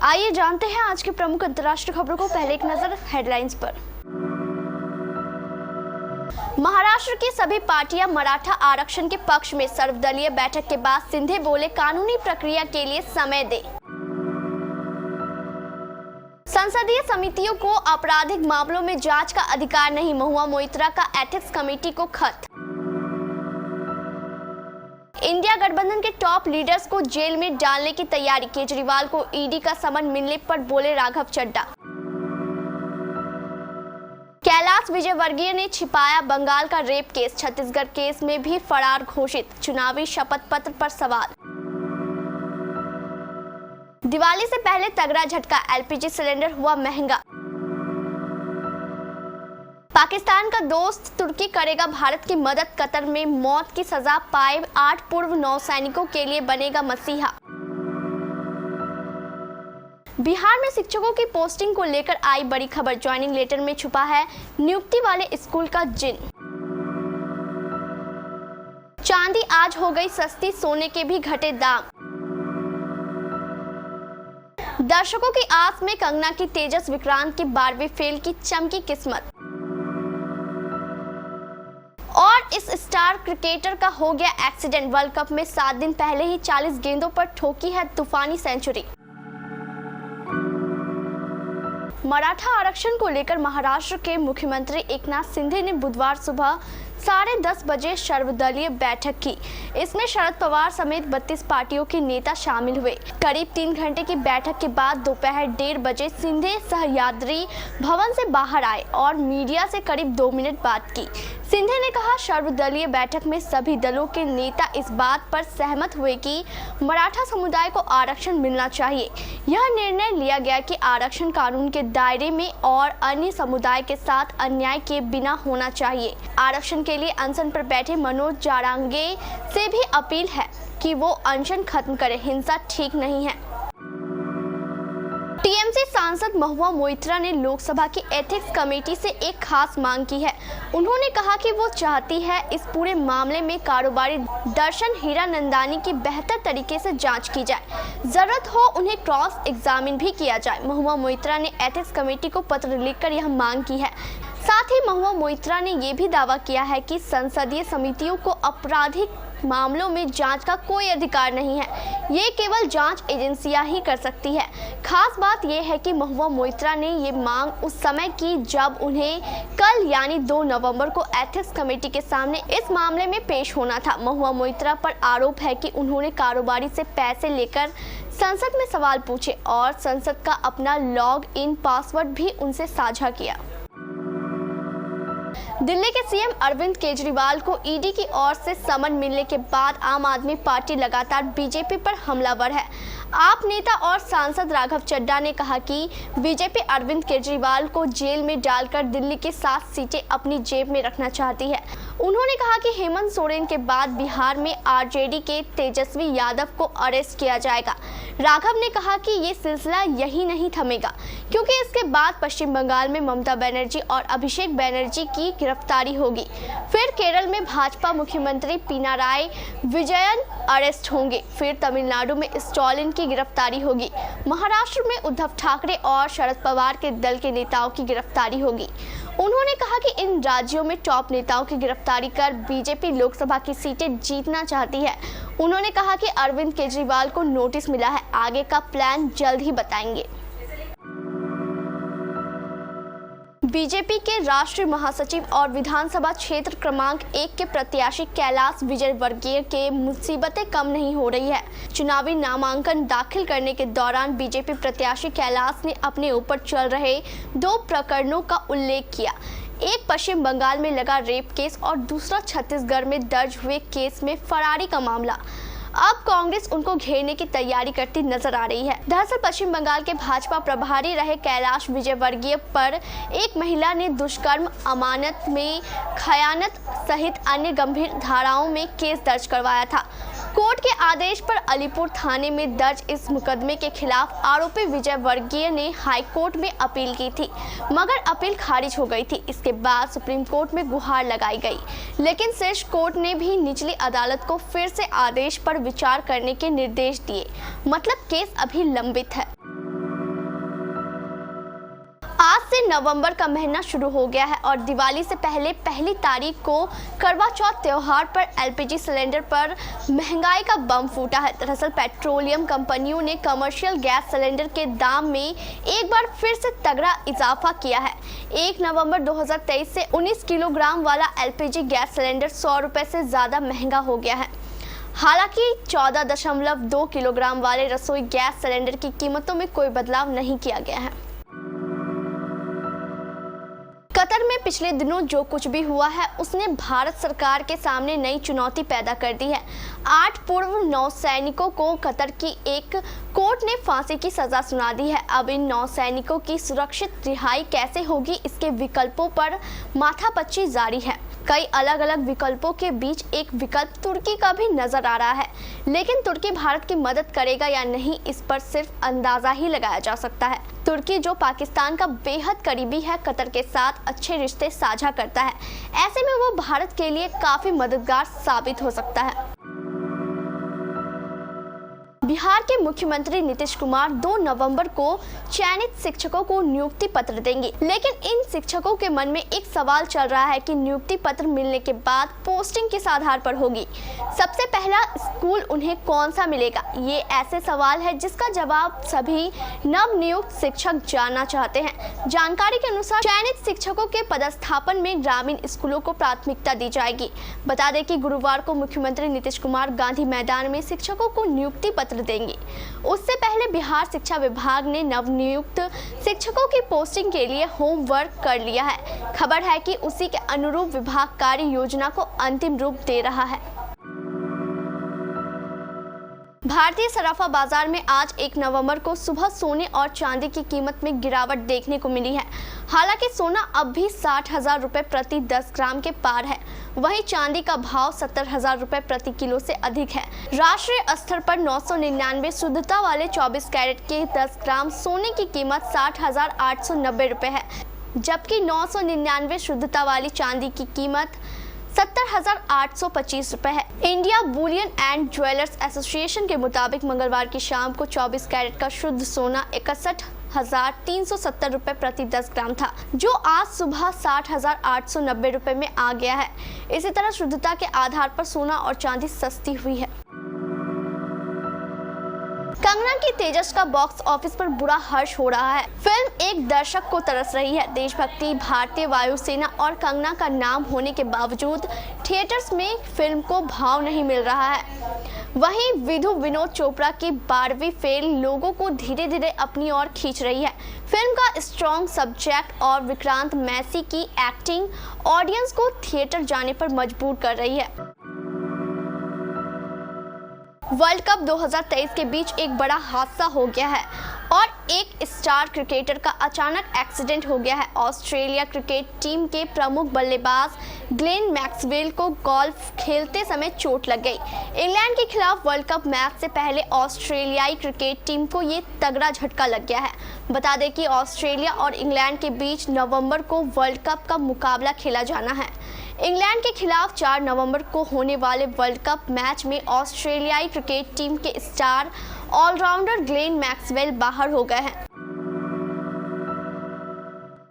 आइए जानते हैं आज की प्रमुख अंतर्राष्ट्रीय खबरों को। पहले एक नजर हेडलाइंस पर। महाराष्ट्र की सभी पार्टियां मराठा आरक्षण के पक्ष में। सर्वदलीय बैठक के बाद सिंधे बोले कानूनी प्रक्रिया के लिए समय दे। संसदीय समितियों को आपराधिक मामलों में जांच का अधिकार नहीं। महुआ मोइत्रा का एथिक्स कमेटी को खत। इंडिया गठबंधन के टॉप लीडर्स को जेल में डालने की तैयारी। केजरीवाल को ईडी का समन मिलने पर बोले राघव चड्ढा। कैलाश विजयवर्गीय ने छिपाया बंगाल का रेप केस। छत्तीसगढ़ केस में भी फरार घोषित। चुनावी शपथ पत्र पर सवाल। दिवाली से पहले तगड़ा झटका। एलपीजी सिलेंडर हुआ महंगा। पाकिस्तान का दोस्त तुर्की करेगा भारत की मदद। कतर में मौत की सजा पाए 8 पूर्व नौसैनिकों के लिए बनेगा मसीहा। बिहार में शिक्षकों की पोस्टिंग को लेकर आई बड़ी खबर। ज्वाइनिंग लेटर में छुपा है नियुक्ति वाले स्कूल का जिन। चांदी आज हो गई सस्ती, सोने के भी घटे दाम। दर्शकों की आस में कंगना की तेजस विक्रांत की 12वीं फेल की चमकी किस्मत। और इस स्टार क्रिकेटर का हो गया एक्सीडेंट। वर्ल्ड कप में 7 दिन पहले ही 40 गेंदों पर ठोकी है तूफानी सेंचुरी। मराठा आरक्षण को लेकर महाराष्ट्र के मुख्यमंत्री एकनाथ शिंदे ने बुधवार सुबह 10:30 बजे सर्वदलीय बैठक की। इसमें शरद पवार समेत 32 पार्टियों के नेता शामिल हुए। करीब 3 घंटे की बैठक के बाद दोपहर 1:30 बजे शिंदे सह्याद्री भवन से बाहर आए और मीडिया से करीब 2 मिनट बात की। शिंदे ने कहा, सर्वदलीय बैठक में सभी दलों के नेता इस बात पर सहमत हुए कि मराठा समुदाय को आरक्षण मिलना चाहिए। यह निर्णय लिया गया कि आरक्षण कानून के दायरे में और अन्य समुदाय के साथ अन्याय के बिना होना चाहिए। आरक्षण के लिए अनशन पर बैठे मनोज जारांगे से भी अपील है कि वो अनशन खत्म करें। हिंसा ठीक नहीं है। टीएमसी सांसद महुआ मोइत्रा ने लोकसभा की एथिक्स कमेटी से एक खास मांग की है। उन्होंने कहा कि वो चाहती है इस पूरे मामले में कारोबारी दर्शन हीरानंदानी की बेहतर तरीके से जांच की जाए। जरूरत हो उन्हें क्रॉस एग्जामिन भी किया जाए। महुआ मोइत्रा ने एथिक्स कमेटी को पत्र लिखकर यह मांग की है। साथ ही महुआ मोइत्रा ने यह भी दावा किया है कि संसदीय समितियों को आपराधिक मामलों में जांच का कोई अधिकार नहीं है। ये केवल जांच एजेंसियां ही कर सकती है। खास बात यह है कि महुआ मोइत्रा ने ये मांग उस समय की जब उन्हें कल यानी 2 नवंबर को एथिक्स कमेटी के सामने इस मामले में पेश होना था। महुआ मोइत्रा पर आरोप है कि उन्होंने कारोबारी से पैसे लेकर संसद में सवाल पूछे और संसद का अपना लॉग इन पासवर्ड भी उनसे साझा किया। दिल्ली के सीएम अरविंद केजरीवाल को ईडी की ओर से समन मिलने के बाद आम आदमी पार्टी लगातार बीजेपी पर हमलावर है। आप नेता और सांसद राघव चड्ढा ने कहा कि बीजेपी अरविंद केजरीवाल को जेल में डालकर दिल्ली की 7 सीटें अपनी जेब में रखना चाहती है। उन्होंने कहा कि हेमंत सोरेन के बाद बिहार में आरजेडी के तेजस्वी यादव को अरेस्ट किया जाएगा। राघव ने कहा कि ये सिलसिला यही नहीं थमेगा, क्योंकि इसके बाद पश्चिम बंगाल में ममता बनर्जी और अभिषेक बनर्जी की गिरफ्तारी होगी। फिर केरल में भाजपा मुख्यमंत्री पिनाराई विजयन अरेस्ट होंगे। फिर तमिलनाडु में स्टालिन की गिरफ्तारी होगी। महाराष्ट्र में उद्धव ठाकरे और शरद पवार के दल के नेताओं की गिरफ्तारी होगी। उन्होंने कहा कि इन राज्यों में टॉप नेताओं की गिरफ्तारी कर बीजेपी लोकसभा की सीटें जीतना चाहती है। उन्होंने कहा कि अरविंद केजरीवाल को नोटिस मिला है, आगे का प्लान जल्द ही बताएंगे। बीजेपी के राष्ट्रीय महासचिव और विधानसभा क्षेत्र क्रमांक 1 के प्रत्याशी कैलाश विजयवर्गीय के मुसीबतें कम नहीं हो रही है। चुनावी नामांकन दाखिल करने के दौरान बीजेपी प्रत्याशी कैलाश ने अपने ऊपर चल रहे 2 प्रकरणों का उल्लेख किया। एक पश्चिम बंगाल में लगा रेप केस और दूसरा छत्तीसगढ़ में दर्ज हुए केस में फरारी का मामला। अब कांग्रेस उनको घेरने की तैयारी करती नजर आ रही है। दरअसल पश्चिम बंगाल के भाजपा प्रभारी रहे कैलाश विजयवर्गीय पर एक महिला ने दुष्कर्म, अमानत में खयानत सहित अन्य गंभीर धाराओं में केस दर्ज करवाया था। कोर्ट के आदेश पर अलीपुर थाने में दर्ज इस मुकदमे के खिलाफ आरोपी विजयवर्गीय ने हाई कोर्ट में अपील की थी, मगर अपील खारिज हो गई थी। इसके बाद सुप्रीम कोर्ट में गुहार लगाई गई, लेकिन शीर्ष कोर्ट ने भी निचली अदालत को फिर से आदेश पर विचार करने के निर्देश दिए। मतलब केस अभी लंबित है। नवंबर का महीना शुरू हो गया है और दिवाली से पहले पहली तारीख को करवा चौथ त्योहार पर एलपीजी सिलेंडर पर महंगाई का बम फूटा है। दरअसल पेट्रोलियम कंपनियों ने कमर्शियल गैस सिलेंडर के दाम में एक बार फिर से तगड़ा इजाफा किया है। 1 नवंबर 2023 से 19 किलोग्राम वाला एलपीजी गैस सिलेंडर 100 रुपए से ज्यादा महंगा हो गया है। हालांकि 14.2 किलोग्राम वाले रसोई गैस सिलेंडर की कीमतों में कोई बदलाव नहीं किया गया है। कतर में पिछले दिनों जो कुछ भी हुआ है उसने भारत सरकार के सामने नई चुनौती पैदा कर दी है। 8 पूर्व नौसैनिकों को कतर की एक कोर्ट ने फांसी की सजा सुना दी है। अब इन नौसैनिकों की सुरक्षित रिहाई कैसे होगी, इसके विकल्पों पर माथापच्ची जारी है। कई अलग अलग विकल्पों के बीच एक विकल्प तुर्की का भी नजर आ रहा है, लेकिन तुर्की भारत की मदद करेगा या नहीं, इस पर सिर्फ अंदाजा ही लगाया जा सकता है। तुर्की जो पाकिस्तान का बेहद करीबी है, कतर के साथ अच्छे रिश्ते साझा करता है, ऐसे में वो भारत के लिए काफी मददगार साबित हो सकता है। बिहार के मुख्यमंत्री नीतीश कुमार 2 नवंबर को चयनित शिक्षकों को नियुक्ति पत्र देंगे, लेकिन इन शिक्षकों के मन में एक सवाल चल रहा है कि नियुक्ति पत्र मिलने के बाद पोस्टिंग किस आधार पर होगी। सबसे पहला स्कूल उन्हें कौन सा मिलेगा, ये ऐसे सवाल है जिसका जवाब सभी नव नियुक्त शिक्षक जानना चाहते हैं। जानकारी के अनुसार चयनित शिक्षकों के पदस्थापन में ग्रामीण स्कूलों को प्राथमिकता दी जाएगी। बता दें कि गुरुवार को मुख्यमंत्री नीतीश कुमार गांधी मैदान में शिक्षकों को नियुक्ति पत्र देंगे। उससे पहले बिहार शिक्षा विभाग ने नवनियुक्त शिक्षकों की पोस्टिंग के लिए होमवर्क कर लिया है। खबर है कि उसी के अनुरूप विभाग कार्य योजना को अंतिम रूप दे रहा है। भारतीय सराफा बाजार में आज 1 नवंबर को सुबह सोने और चांदी की कीमत में गिरावट देखने को मिली है। हालांकि सोना अब भी 60,000 रुपए प्रति 10 ग्राम के पार है, वहीं चांदी का भाव 70,000 रुपए प्रति किलो से अधिक है। राष्ट्रीय स्तर पर 999 शुद्धता वाले 24 कैरेट के 10 ग्राम सोने की कीमत 60,890 रुपए है, जबकि 999 शुद्धता वाली चांदी की कीमत 70,825 रुपए है। India Boolean and jewellers association के मुताबिक मंगलवार की शाम को 24 कैरेट का शुद्ध सोना 61,370 रुपए प्रति 10 ग्राम था, जो आज सुबह 60,890 रुपए में आ गया है। इसी तरह शुद्धता के आधार पर सोना और चांदी सस्ती हुई है। कंगना की तेजस का बॉक्स ऑफिस पर बुरा हर्ष हो रहा है। फिल्म एक दर्शक को तरस रही है। देशभक्ति, भारतीय वायुसेना और कंगना का नाम होने के बावजूद थिएटर्स में फिल्म को भाव नहीं मिल रहा है। वहीं विधु विनोद चोपड़ा की 12वीं फेल लोगों को धीरे धीरे अपनी ओर खींच रही है। फिल्म का स्ट्रॉन्ग सब्जेक्ट और विक्रांत मैसी की एक्टिंग ऑडियंस को थिएटर जाने पर मजबूर कर रही है। वर्ल्ड कप 2023 के बीच एक बड़ा हादसा हो गया है और एक स्टार क्रिकेटर का अचानक एक्सीडेंट हो गया है। ऑस्ट्रेलिया क्रिकेट टीम के प्रमुख बल्लेबाज ग्लेन मैक्सवेल को गोल्फ खेलते समय चोट लग गई। इंग्लैंड के खिलाफ वर्ल्ड कप मैच से पहले ऑस्ट्रेलियाई क्रिकेट टीम को ये तगड़ा झटका लग गया है। बता दें कि ऑस्ट्रेलिया और इंग्लैंड के बीच नवंबर को वर्ल्ड कप का मुकाबला खेला जाना है। इंग्लैंड के खिलाफ 4 नवंबर को होने वाले वर्ल्ड कप मैच में ऑस्ट्रेलियाई क्रिकेट टीम के स्टार ऑलराउंडर ग्लेन मैक्सवेल बाहर हो गए हैं।